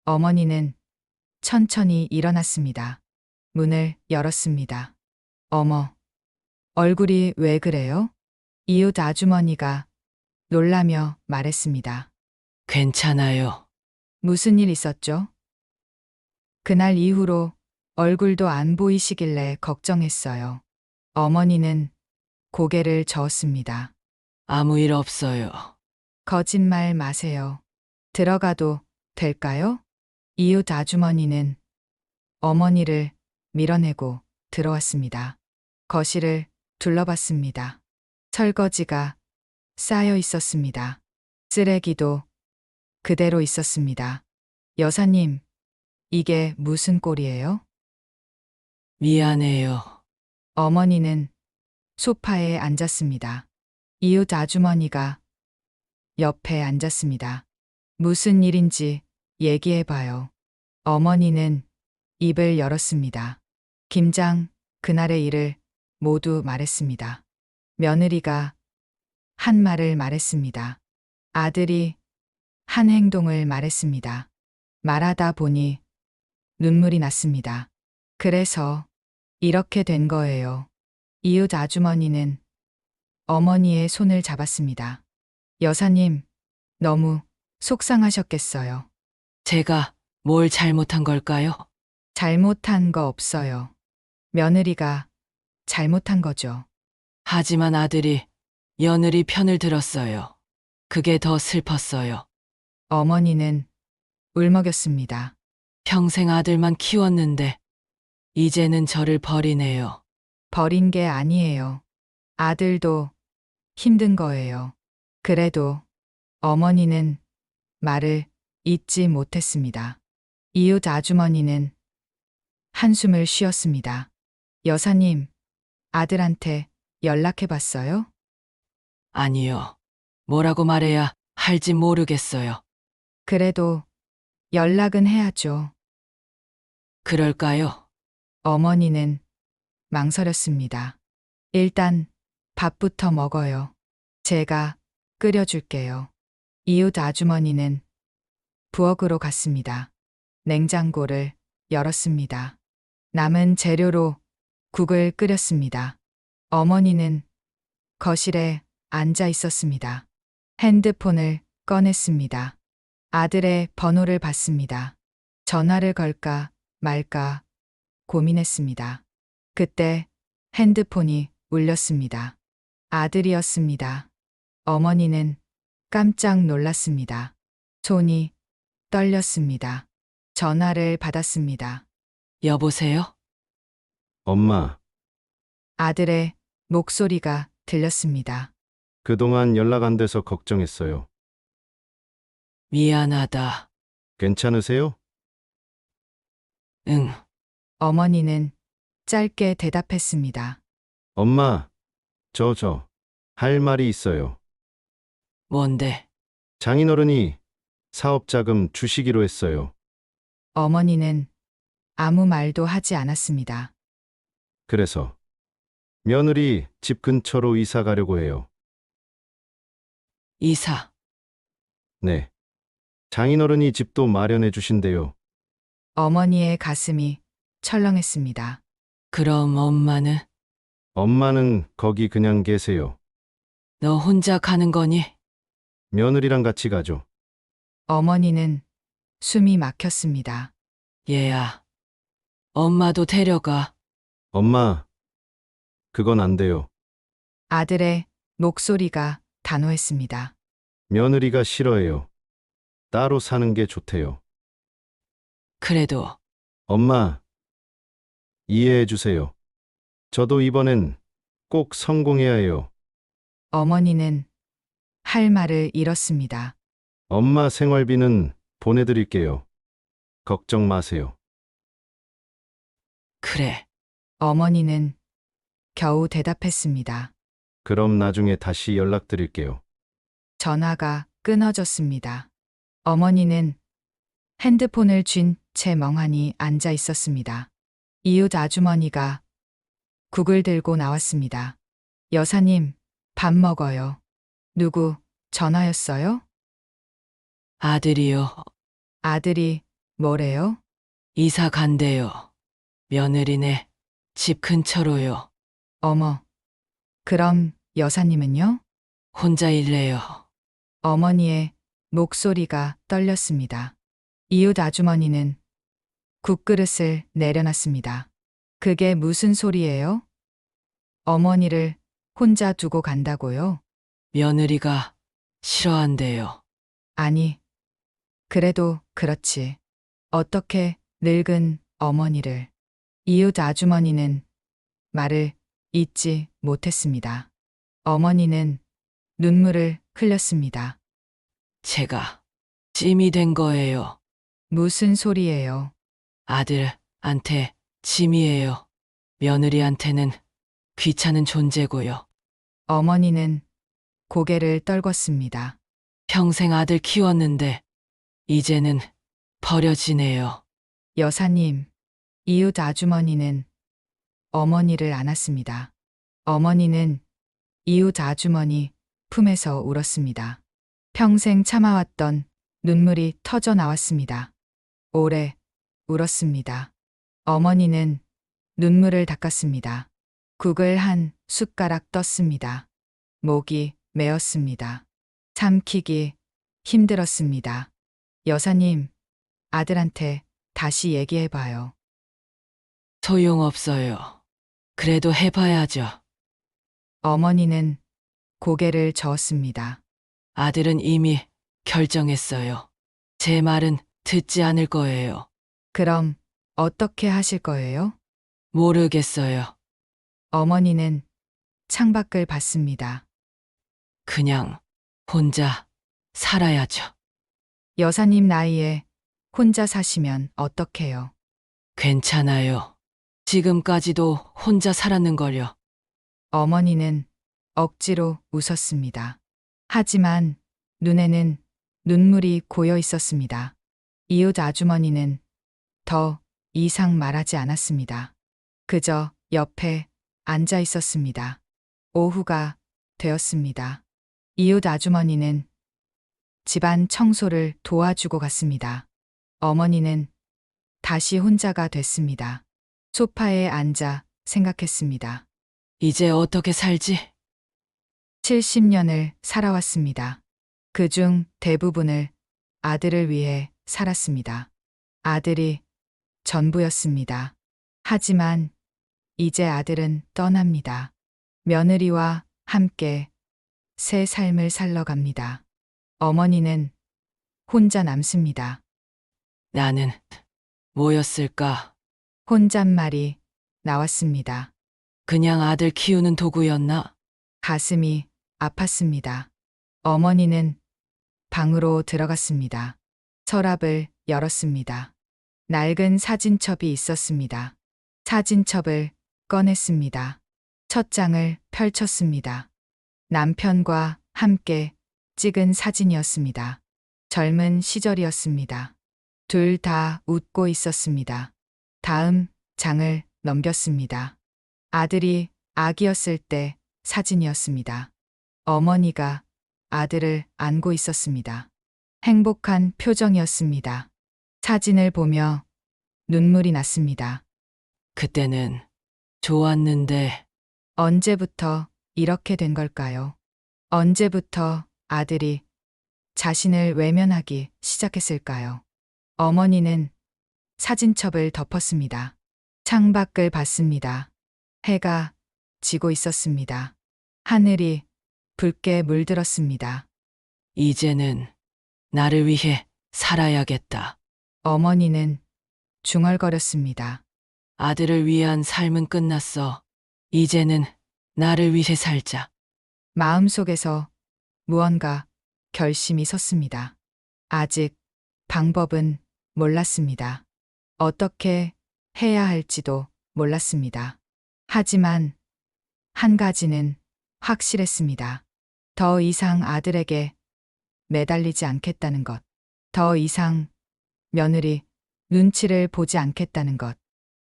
어머니는 천천히 일어났습니다. 문을 열었습니다. 어머, 얼굴이 왜 그래요? 이웃 아주머니가 놀라며 말했습니다. 괜찮아요. 무슨 일 있었죠? 그날 이후로 얼굴도 안 보이시길래 걱정했어요. 어머니는 고개를 저었습니다. 아무 일 없어요. 거짓말 마세요. 들어가도 될까요? 이웃 아주머니는 어머니를 밀어내고 들어왔습니다. 거실을 둘러봤습니다. 설거지가 쌓여 있었습니다. 쓰레기도 그대로 있었습니다. 여사님, 이게 무슨 꼴이에요? 미안해요. 어머니는 소파에 앉았습니다. 이웃 아주머니가 옆에 앉았습니다. 무슨 일인지 얘기해봐요. 어머니는 입을 열었습니다. 김장 그날의 일을 모두 말했습니다. 며느리가 한 말을 말했습니다. 아들이 한 행동을 말했습니다. 말하다 보니 눈물이 났습니다. 그래서 이렇게 된 거예요. 이웃 아주머니는 어머니의 손을 잡았습니다. 여사님, 너무 속상하셨겠어요. 제가 뭘 잘못한 걸까요? 잘못한 거 없어요. 며느리가 잘못한 거죠. 하지만 아들이 며느리 편을 들었어요. 그게 더 슬펐어요. 어머니는 울먹였습니다. 평생 아들만 키웠는데 이제는 저를 버리네요. 버린 게 아니에요. 아들도 힘든 거예요. 그래도 어머니는 말을 잇지 못했습니다. 이웃 아주머니는 한숨을 쉬었습니다. 여사님, 아들한테 연락해 봤어요? 아니요. 뭐라고 말해야 할지 모르겠어요. 그래도 연락은 해야죠. 그럴까요? 어머니는 망설였습니다. 일단 밥부터 먹어요. 제가 끓여줄게요. 이웃 아주머니는 부엌으로 갔습니다. 냉장고를 열었습니다. 남은 재료로 국을 끓였습니다. 어머니는 거실에 앉아 있었습니다. 핸드폰을 꺼냈습니다. 아들의 번호를 봤습니다. 전화를 걸까 말까 고민했습니다. 그때 핸드폰이 울렸습니다. 아들이었습니다. 어머니는 깜짝 놀랐습니다. 손이 떨렸습니다. 전화를 받았습니다. 여보세요? 엄마, 아들의 목소리가 들렸습니다. 그동안 연락 안 돼서 걱정했어요. 미안하다. 괜찮으세요? 응. 어머니는 짧게 대답했습니다. 엄마, 할 말이 있어요. 뭔데? 장인어른이 사업자금 주시기로 했어요. 어머니는 아무 말도 하지 않았습니다. 그래서 며느리 집 근처로 이사 가려고 해요. 이사. 네. 장인어른이 집도 마련해 주신대요. 어머니의 가슴이 철렁했습니다. 그럼 엄마는? 엄마는 거기 그냥 계세요. 너 혼자 가는 거니? 며느리랑 같이 가죠. 어머니는 숨이 막혔습니다. 얘야. 엄마도 데려가. 엄마, 그건 안 돼요. 아들의 목소리가 단호했습니다. 며느리가 싫어해요. 따로 사는 게 좋대요. 그래도 엄마, 이해해 주세요. 저도 이번엔 꼭 성공해야 해요. 어머니는 할 말을 잃었습니다. 엄마 생활비는 보내드릴게요. 걱정 마세요. 그래. 어머니는 겨우 대답했습니다. 그럼 나중에 다시 연락드릴게요. 전화가 끊어졌습니다. 어머니는 핸드폰을 쥔 채 멍하니 앉아 있었습니다. 이웃 아주머니가 국을 들고 나왔습니다. 여사님, 밥 먹어요. 누구 전화였어요? 아들이요. 아들이 뭐래요? 이사 간대요. 며느리네 집 근처로요. 어머, 그럼 여사님은요? 혼자 일래요. 어머니의 목소리가 떨렸습니다. 이웃 아주머니는 국그릇을 내려놨습니다. 그게 무슨 소리예요? 어머니를 혼자 두고 간다고요? 며느리가 싫어한대요. 아니, 그래도 그렇지. 어떻게 늙은 어머니를. 이웃 아주머니는 말을 잇지 못했습니다. 어머니는 눈물을 흘렸습니다. 제가 찜이 된 거예요. 무슨 소리예요? 아들한테 짐이에요. 며느리한테는 귀찮은 존재고요. 어머니는 고개를 떨궜습니다. 평생 아들 키웠는데 이제는 버려지네요. 여사님, 이웃 아주머니는 어머니를 안았습니다. 어머니는 이웃 아주머니 품에서 울었습니다. 평생 참아왔던 눈물이 터져 나왔습니다. 오래 울었습니다. 어머니는 눈물을 닦았습니다. 국을 한 숟가락 떴습니다. 목이 메었습니다. 삼키기 힘들었습니다. 여사님, 아들한테 다시 얘기해봐요. 소용없어요. 그래도 해봐야죠. 어머니는 고개를 저었습니다. 아들은 이미 결정했어요. 제 말은 듣지 않을 거예요. 그럼 어떻게 하실 거예요? 모르겠어요. 어머니는 창밖을 봤습니다. 그냥 혼자 살아야죠. 여사님 나이에 혼자 사시면 어떡해요? 괜찮아요. 지금까지도 혼자 살았는걸요. 어머니는 억지로 웃었습니다. 하지만 눈에는 눈물이 고여 있었습니다. 이웃 아주머니는 더 이상 말하지 않았습니다. 그저 옆에 앉아 있었습니다. 오후가 되었습니다. 이웃 아주머니는 집안 청소를 도와주고 갔습니다. 어머니는 다시 혼자가 됐습니다. 소파에 앉아 생각했습니다. 이제 어떻게 살지? 70년을 살아왔습니다. 그중 대부분을 아들을 위해 살았습니다. 아들이 전부였습니다. 하지만 이제 아들은 떠납니다. 며느리와 함께 새 삶을 살러 갑니다. 어머니는 혼자 남습니다. 나는 뭐였을까? 혼잣말이 나왔습니다. 그냥 아들 키우는 도구였나? 가슴이 아팠습니다. 어머니는 방으로 들어갔습니다. 서랍을 열었습니다. 낡은 사진첩이 있었습니다. 사진첩을 꺼냈습니다. 첫 장을 펼쳤습니다. 남편과 함께 찍은 사진이었습니다. 젊은 시절이었습니다. 둘 다 웃고 있었습니다. 다음 장을 넘겼습니다. 아들이 아기였을 때 사진이었습니다. 어머니가 아들을 안고 있었습니다. 행복한 표정이었습니다. 사진을 보며 눈물이 났습니다. 그때는 좋았는데 언제부터 이렇게 된 걸까요? 언제부터 아들이 자신을 외면하기 시작했을까요? 어머니는 사진첩을 덮었습니다. 창밖을 봤습니다. 해가 지고 있었습니다. 하늘이 붉게 물들었습니다. 이제는 나를 위해 살아야겠다. 어머니는 중얼거렸습니다. 아들을 위한 삶은 끝났어. 이제는 나를 위해 살자. 마음속에서 무언가 결심이 섰습니다. 아직 방법은 몰랐습니다. 어떻게 해야 할지도 몰랐습니다. 하지만 한 가지는 확실했습니다. 더 이상 아들에게 매달리지 않겠다는 것. 더 이상 며느리 눈치를 보지 않겠다는 것.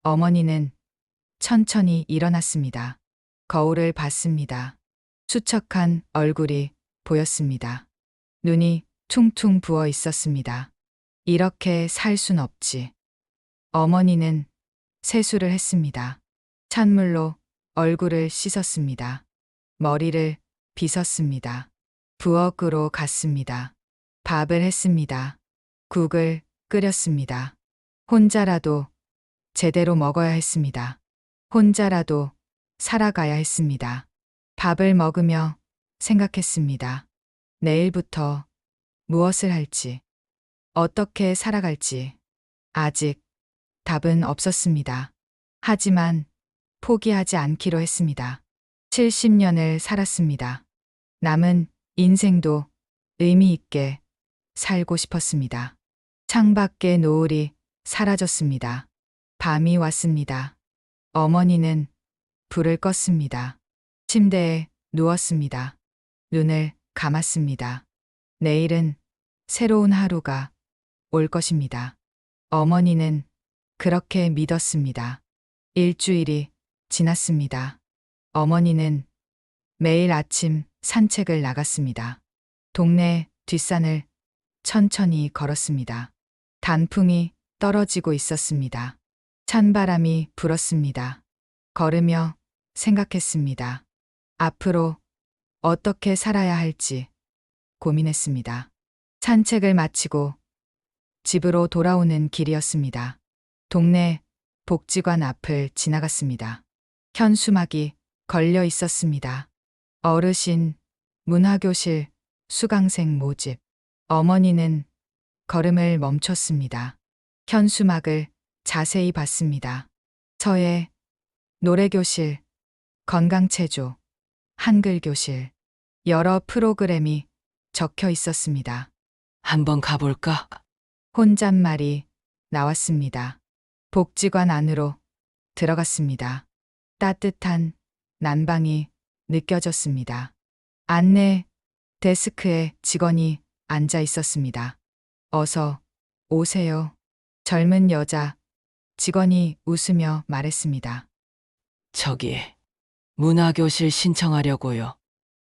어머니는 천천히 일어났습니다. 거울을 봤습니다. 수척한 얼굴이 보였습니다. 눈이 퉁퉁 부어 있었습니다. 이렇게 살 순 없지. 어머니는 세수를 했습니다. 찬물로 얼굴을 씻었습니다. 머리를 빗었습니다. 부엌으로 갔습니다. 밥을 했습니다. 국을 끓였습니다. 혼자라도 제대로 먹어야 했습니다. 혼자라도 살아가야 했습니다. 밥을 먹으며 생각했습니다. 내일부터 무엇을 할지, 어떻게 살아갈지. 아직 답은 없었습니다. 하지만 포기하지 않기로 했습니다. 70년을 살았습니다. 남은 인생도 의미 있게 살고 싶었습니다. 창밖의 노을이 사라졌습니다. 밤이 왔습니다. 어머니는 불을 껐습니다. 침대에 누웠습니다. 눈을 감았습니다. 내일은 새로운 하루가 올 것입니다. 어머니는 그렇게 믿었습니다. 일주일이 지났습니다. 어머니는 매일 아침 산책을 나갔습니다. 동네 뒷산을 천천히 걸었습니다. 단풍이 떨어지고 있었습니다. 찬바람이 불었습니다. 걸으며 생각했습니다. 앞으로 어떻게 살아야 할지 고민했습니다. 산책을 마치고 집으로 돌아오는 길이었습니다. 동네 복지관 앞을 지나갔습니다. 현수막이 걸려 있었습니다. 어르신, 문화교실, 수강생 모집. 어머니는 걸음을 멈췄습니다. 현수막을 자세히 봤습니다. 서예, 노래교실, 건강체조, 한글교실, 여러 프로그램이 적혀 있었습니다. 한번 가볼까? 혼잣말이 나왔습니다. 복지관 안으로 들어갔습니다. 따뜻한 난방이 느껴졌습니다. 안내 데스크에 직원이 앉아 있었습니다. 어서 오세요. 젊은 여자 직원이 웃으며 말했습니다. 저기, 문화교실 신청하려고요.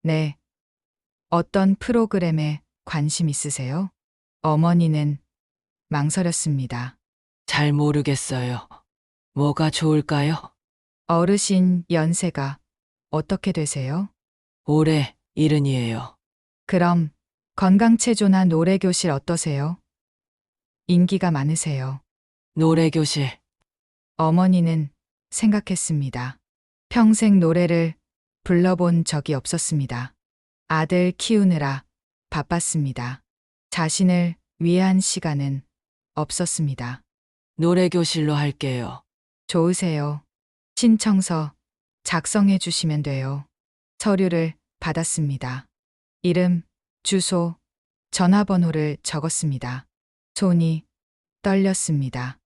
네. 어떤 프로그램에 관심 있으세요? 어머니는 망설였습니다. 잘 모르겠어요. 뭐가 좋을까요? 어르신 연세가 어떻게 되세요? 올해 70이에요. 그럼 건강체조나 노래교실 어떠세요? 인기가 많으세요. 노래교실, 어머니는 생각했습니다. 평생 노래를 불러본 적이 없었습니다. 아들 키우느라 바빴습니다. 자신을 위한 시간은 없었습니다. 노래교실로 할게요. 좋으세요. 신청서 작성해 주시면 돼요. 서류를 받았습니다. 이름, 주소, 전화번호를 적었습니다. 손이 떨렸습니다.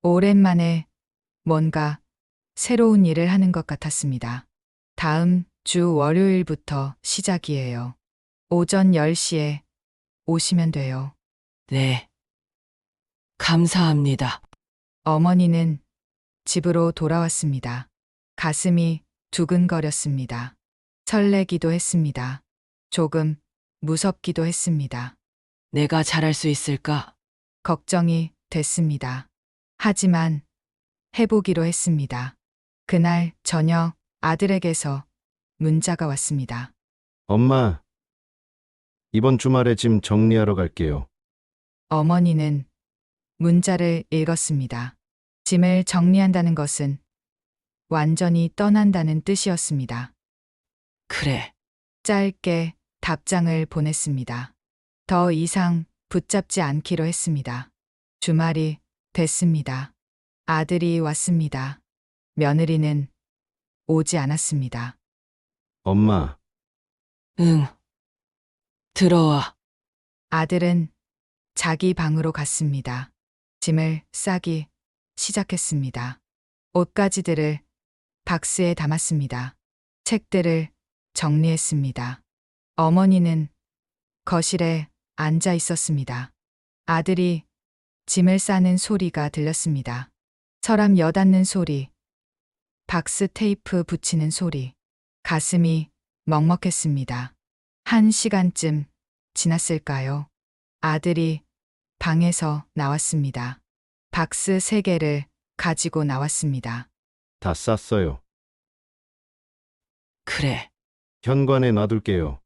오랜만에 뭔가 새로운 일을 하는 것 같았습니다. 다음 주 월요일부터 시작이에요. 오전 10시에 오시면 돼요. 네. 감사합니다. 어머니는 집으로 돌아왔습니다. 가슴이 두근거렸습니다. 설레기도 했습니다. 조금 무섭기도 했습니다. 내가 잘할 수 있을까? 걱정이 됐습니다. 하지만 해보기로 했습니다. 그날 저녁 아들에게서 문자가 왔습니다. 엄마, 이번 주말에 짐 정리하러 갈게요. 어머니는 문자를 읽었습니다. 짐을 정리한다는 것은 완전히 떠난다는 뜻이었습니다. 그래. 짧게 답장을 보냈습니다. 더 이상 붙잡지 않기로 했습니다. 주말이 됐습니다. 아들이 왔습니다. 며느리는 오지 않았습니다. 엄마, 응. 들어와. 아들은 자기 방으로 갔습니다. 짐을 싸기 시작했습니다. 옷가지들을 박스에 담았습니다. 책들을 정리했습니다. 어머니는 거실에 앉아 있었습니다. 아들이 짐을 싸는 소리가 들렸습니다. 서랍 여닫는 소리, 박스 테이프 붙이는 소리, 가슴이 먹먹했습니다. 1시간쯤 지났을까요? 아들이 방에서 나왔습니다. 박스 3개를 가지고 나왔습니다. 다 쌌어요. 그래. 현관에 놔둘게요.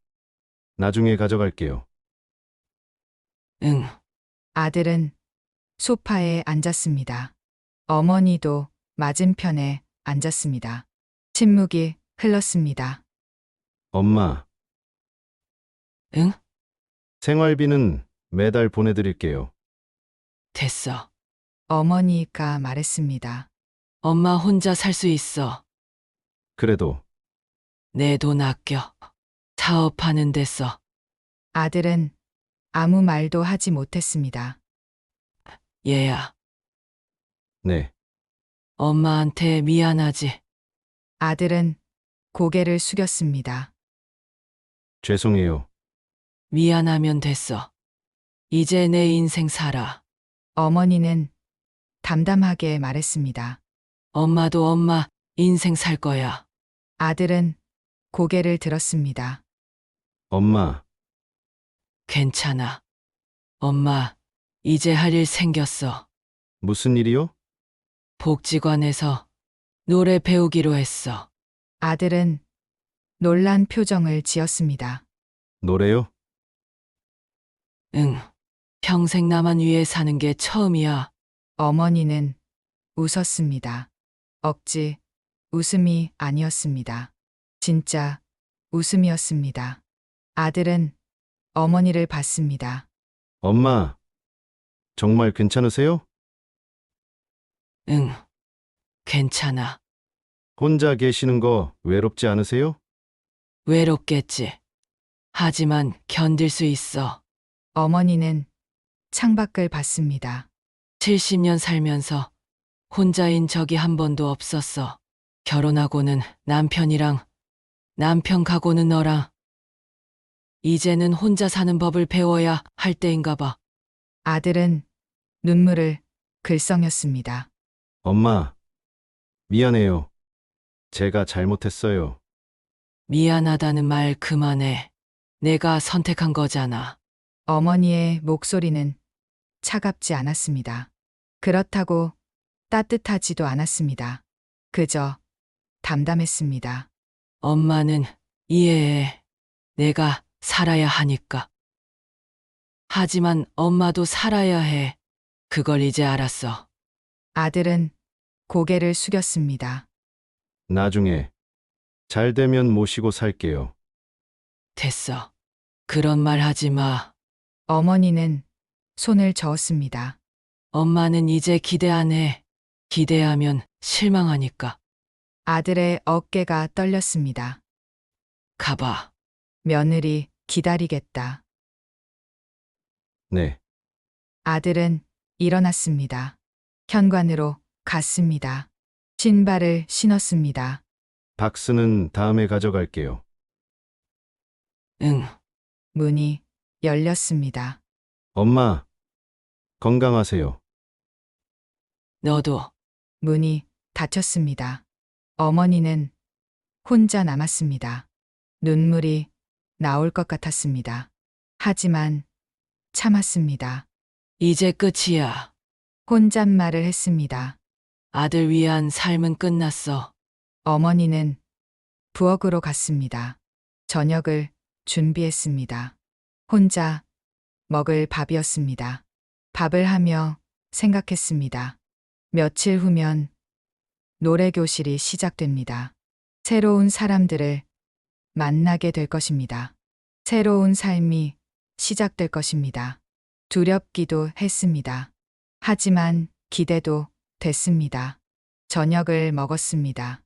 나중에 가져갈게요. 응. 아들은 소파에 앉았습니다. 어머니도 맞은편에 앉았습니다. 침묵이 흘렀습니다. 엄마, 응? 생활비는 매달 보내드릴게요. 됐어. 어머니가 말했습니다. 엄마 혼자 살 수 있어. 그래도 내 돈 아껴. 사업하는 데 써. 아들은 아무 말도 하지 못했습니다. 얘야, 네, 엄마한테 미안하지. 아들은 고개를 숙였습니다. 죄송해요. 미안하면 됐어. 이제 내 인생 살아. 어머니는 담담하게 말했습니다. 엄마도 엄마 인생 살 거야. 아들은 고개를 들었습니다. 엄마, 괜찮아. 엄마, 이제 할 일 생겼어. 무슨 일이요? 복지관에서 노래 배우기로 했어. 아들은 놀란 표정을 지었습니다. 노래요? 응. 평생 나만 위해 사는 게 처음이야. 어머니는 웃었습니다. 억지 웃음이 아니었습니다. 진짜 웃음이었습니다. 아들은 어머니를 봤습니다. 엄마, 정말 괜찮으세요? 응. 괜찮아. 혼자 계시는 거 외롭지 않으세요? 외롭겠지. 하지만 견딜 수 있어. 어머니는 창밖을 봤습니다. 70년 살면서 혼자인 적이 한 번도 없었어. 결혼하고는 남편이랑, 남편 가고는 너랑. 이제는 혼자 사는 법을 배워야 할 때인가 봐. 아들은 눈물을 글썽였습니다. 엄마, 미안해요. 제가 잘못했어요. 미안하다는 말 그만해. 내가 선택한 거잖아. 어머니의 목소리는 차갑지 않았습니다. 그렇다고 따뜻하지도 않았습니다. 그저 담담했습니다. 엄마는 이해해. 내가 살아야 하니까. 하지만 엄마도 살아야 해. 그걸 이제 알았어. 아들은 고개를 숙였습니다. 나중에 잘 되면 모시고 살게요. 됐어. 그런 말 하지 마. 어머니는 손을 저었습니다. 엄마는 이제 기대 안 해. 기대하면 실망하니까. 아들의 어깨가 떨렸습니다. 가봐. 며느리 기다리겠다. 네, 아들은 일어났습니다. 현관으로 갔습니다. 신발을 신었습니다. 박스는 다음에 가져갈게요. 응. 문이 열렸습니다. 엄마, 건강하세요. 너도. 문이 닫혔습니다. 어머니는 혼자 남았습니다. 눈물이 나올 것 같았습니다. 하지만 참았습니다. 이제 끝이야. 혼잣말을 했습니다. 아들 위한 삶은 끝났어. 어머니는 부엌으로 갔습니다. 저녁을 준비했습니다. 혼자 먹을 밥이었습니다. 밥을 하며 생각했습니다. 며칠 후면 노래교실이 시작됩니다. 새로운 사람들을 만나게 될 것입니다. 새로운 삶이 시작될 것입니다. 두렵기도 했습니다. 하지만 기대도 됐습니다. 저녁을 먹었습니다.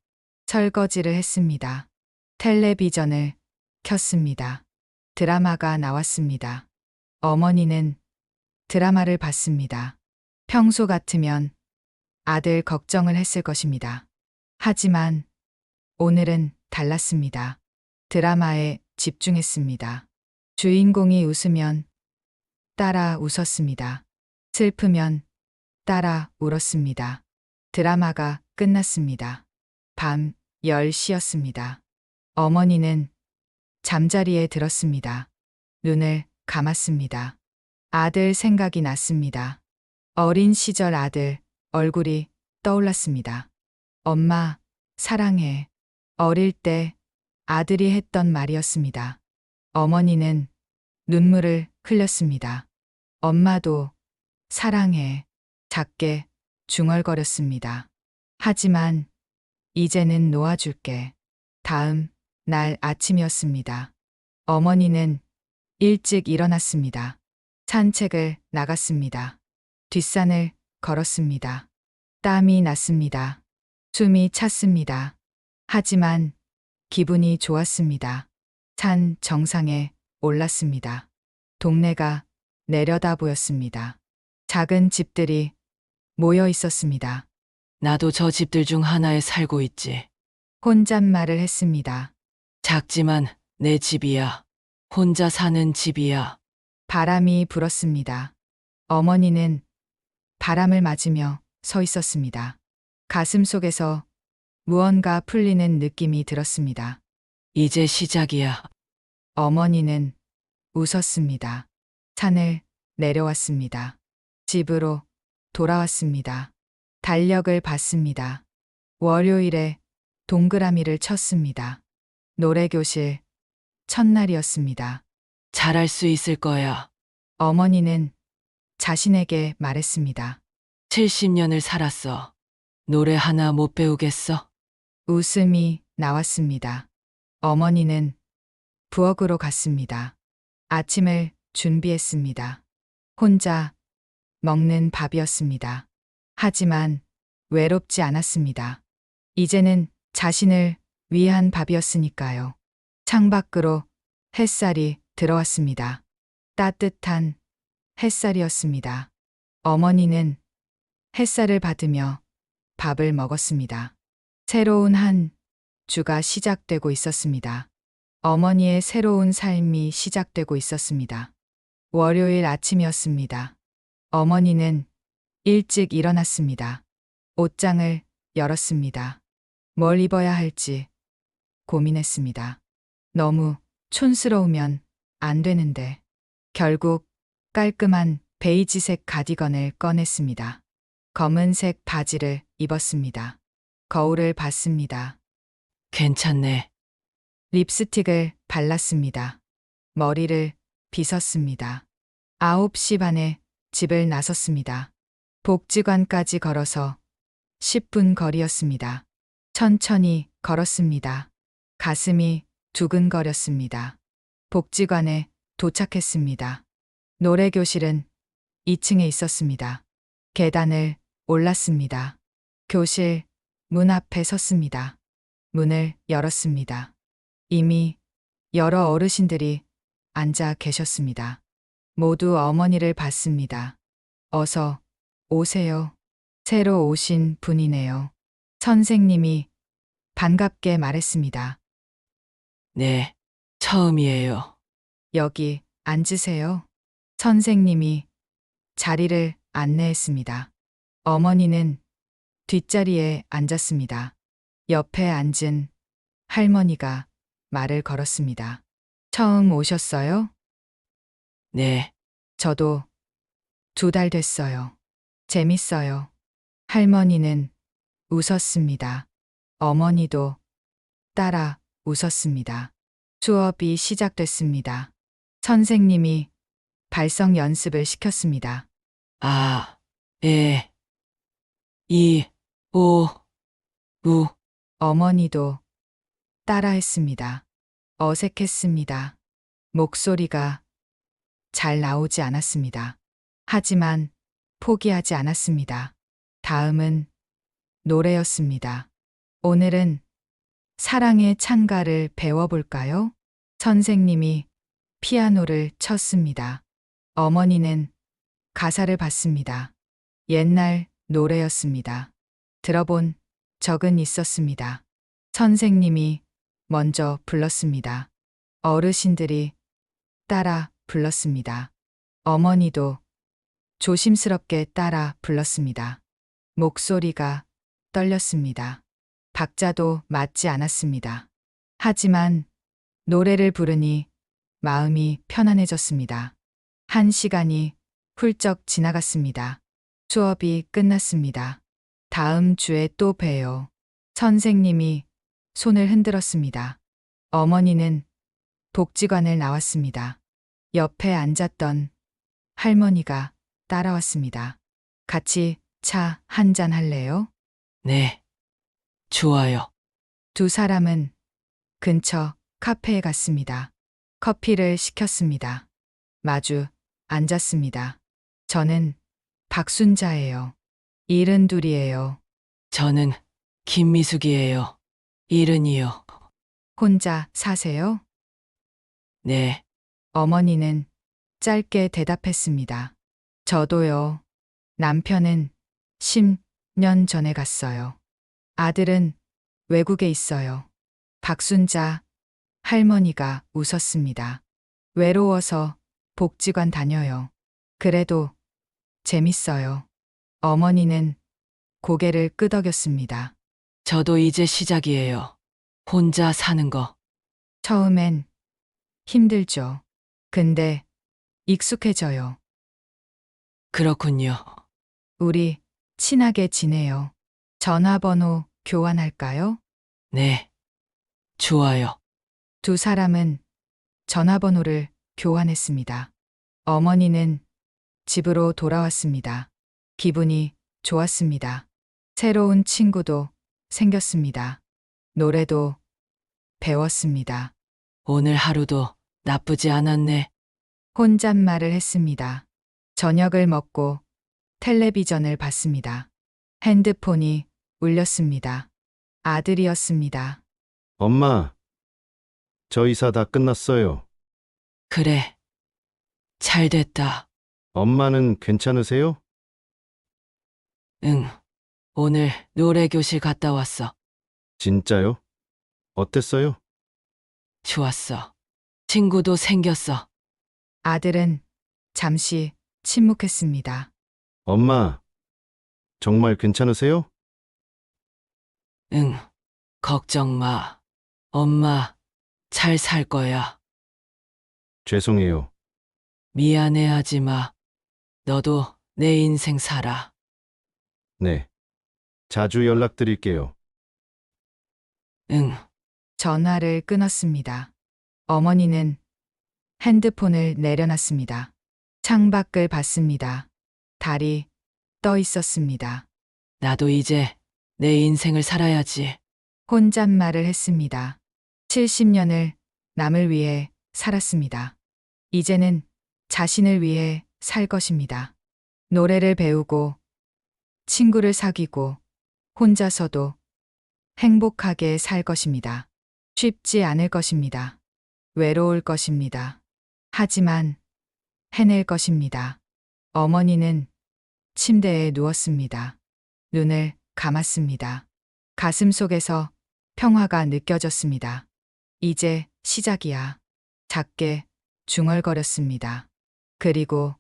설거지를 했습니다. 텔레비전을 켰습니다. 드라마가 나왔습니다. 어머니는 드라마를 봤습니다. 평소 같으면 아들 걱정을 했을 것입니다. 하지만 오늘은 달랐습니다. 드라마에 집중했습니다. 주인공이 웃으면 따라 웃었습니다. 슬프면 따라 울었습니다. 드라마가 끝났습니다. 밤 10시였습니다. 어머니는 잠자리에 들었습니다. 눈을 감았습니다. 아들 생각이 났습니다. 어린 시절 아들 얼굴이 떠올랐습니다. 엄마, 사랑해. 어릴 때 아들이 했던 말이었습니다. 어머니는 눈물을 흘렸습니다. 엄마도 사랑해. 작게 중얼거렸습니다. 하지만 이제는 놓아줄게. 다음 날 아침이었습니다. 어머니는 일찍 일어났습니다. 산책을 나갔습니다. 뒷산을 걸었습니다. 땀이 났습니다. 숨이 찼습니다. 하지만 기분이 좋았습니다. 산 정상에 올랐습니다. 동네가 내려다 보였습니다. 작은 집들이 모여 있었습니다. 나도 저 집들 중 하나에 살고 있지. 혼잣말을 했습니다. 작지만 내 집이야. 혼자 사는 집이야. 바람이 불었습니다. 어머니는 바람을 맞으며 서 있었습니다. 가슴 속에서 무언가 풀리는 느낌이 들었습니다. 이제 시작이야. 어머니는 웃었습니다. 산을 내려왔습니다. 집으로 돌아왔습니다. 달력을 봤습니다. 월요일에 동그라미를 쳤습니다. 노래교실 첫날이었습니다. 잘할 수 있을 거야. 어머니는 자신에게 말했습니다. 70년을 살았어. 노래 하나 못 배우겠어? 웃음이 나왔습니다. 어머니는 부엌으로 갔습니다. 아침을 준비했습니다. 혼자 먹는 밥이었습니다. 하지만 외롭지 않았습니다. 이제는 자신을 위한 밥이었으니까요. 창밖으로 햇살이 들어왔습니다. 따뜻한 햇살이었습니다. 어머니는 햇살을 받으며 밥을 먹었습니다. 새로운 한 주가 시작되고 있었습니다. 어머니의 새로운 삶이 시작되고 있었습니다. 월요일 아침이었습니다. 어머니는 일찍 일어났습니다. 옷장을 열었습니다. 뭘 입어야 할지 고민했습니다. 너무 촌스러우면 안 되는데. 결국 깔끔한 베이지색 가디건을 꺼냈습니다. 검은색 바지를 입었습니다. 거울을 봤습니다. 괜찮네. 립스틱을 발랐습니다. 머리를 빗었습니다. 9시 반에 집을 나섰습니다. 복지관까지 걸어서 10분 거리였습니다. 천천히 걸었습니다. 가슴이 두근거렸습니다. 복지관에 도착했습니다. 노래교실은 2층에 있었습니다. 계단을 올랐습니다. 교실 문 앞에 섰습니다. 문을 열었습니다. 이미 여러 어르신들이 앉아 계셨습니다. 모두 어머니를 봤습니다. 어서 오세요. 새로 오신 분이네요. 선생님이 반갑게 말했습니다. 네, 처음이에요. 여기 앉으세요. 선생님이 자리를 안내했습니다. 어머니는 뒷자리에 앉았습니다. 옆에 앉은 할머니가 말을 걸었습니다. 처음 오셨어요? 네, 저도 2달 됐어요. 재밌어요. 할머니는 웃었습니다. 어머니도 따라 웃었습니다. 수업이 시작됐습니다. 선생님이 발성 연습을 시켰습니다. 아, 에, 이, 오, 우. 어머니도 따라했습니다. 어색했습니다. 목소리가 잘 나오지 않았습니다. 하지만 포기하지 않았습니다. 다음은 노래였습니다. 오늘은 사랑의 찬가를 배워볼까요? 선생님이 피아노를 쳤습니다. 어머니는 가사를 봤습니다. 옛날 노래였습니다. 들어본 적은 있었습니다. 선생님이 먼저 불렀습니다. 어르신들이 따라 불렀습니다. 어머니도 조심스럽게 따라 불렀습니다. 목소리가 떨렸습니다. 박자도 맞지 않았습니다. 하지만 노래를 부르니 마음이 편안해졌습니다. 1시간이 훌쩍 지나갔습니다. 수업이 끝났습니다. 다음 주에 또 봬요. 선생님이 손을 흔들었습니다. 어머니는 복지관을 나왔습니다. 옆에 앉았던 할머니가 따라왔습니다. 같이 차 한잔 할래요? 네. 좋아요. 두 사람은 근처 카페에 갔습니다. 커피를 시켰습니다. 마주 앉았습니다. 저는 박순자예요. 72이에요. 저는 김미숙이에요. 이른이요. 혼자 사세요? 네. 어머니는 짧게 대답했습니다. 저도요. 남편은 10년 전에 갔어요. 아들은 외국에 있어요. 박순자 할머니가 웃었습니다. 외로워서 복지관 다녀요. 그래도 재밌어요. 어머니는 고개를 끄덕였습니다. 저도 이제 시작이에요. 혼자 사는 거. 처음엔 힘들죠. 근데 익숙해져요. 그렇군요. 우리 친하게 지내요. 전화번호 교환할까요? 네. 좋아요. 두 사람은 전화번호를 교환했습니다. 어머니는 집으로 돌아왔습니다. 기분이 좋았습니다. 새로운 친구도 생겼습니다. 노래도 배웠습니다. 오늘 하루도 나쁘지 않았네. 혼잣말을 했습니다. 저녁을 먹고 텔레비전을 봤습니다. 핸드폰이 울렸습니다. 아들이었습니다. 엄마, 저 이사 다 끝났어요. 그래. 잘 됐다. 엄마는 괜찮으세요? 응. 오늘 노래교실 갔다 왔어. 진짜요? 어땠어요? 좋았어. 친구도 생겼어. 아들은 잠시 침묵했습니다. 엄마, 정말 괜찮으세요? 응. 걱정 마. 엄마, 잘 살 거야. 죄송해요. 미안해하지 마. 너도 내 인생 살아. 네. 자주 연락드릴게요. 응. 전화를 끊었습니다. 어머니는 핸드폰을 내려놨습니다. 창밖을 봤습니다. 달이 떠 있었습니다. 나도 이제 내 인생을 살아야지. 혼잣말을 했습니다. 70년을 남을 위해 살았습니다. 이제는 자신을 위해 살 것입니다. 노래를 배우고 친구를 사귀고 혼자서도 행복하게 살 것입니다. 쉽지 않을 것입니다. 외로울 것입니다. 하지만 해낼 것입니다. 어머니는 침대에 누웠습니다. 눈을 감았습니다. 가슴 속에서 평화가 느껴졌습니다. 이제 시작이야. 작게 중얼거렸습니다. 그리고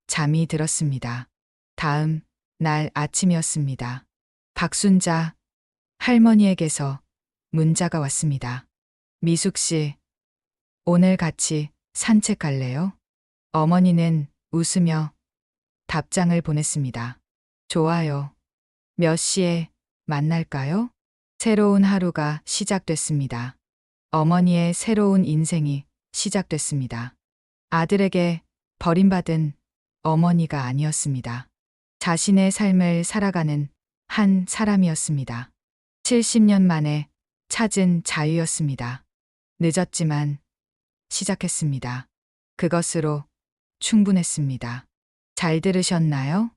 잠이 들었습니다. 다음 날 아침이었습니다. 박순자 할머니에게서 문자가 왔습니다. 미숙 씨, 오늘 같이 산책할래요? 어머니는 웃으며 답장을 보냈습니다. 좋아요. 몇 시에 만날까요? 새로운 하루가 시작됐습니다. 어머니의 새로운 인생이 시작됐습니다. 아들에게 버림받은 어머니가 아니었습니다. 자신의 삶을 살아가는 한 사람이었습니다. 70년 만에 찾은 자유였습니다. 늦었지만 시작했습니다. 그것으로 충분했습니다. 잘 들으셨나요?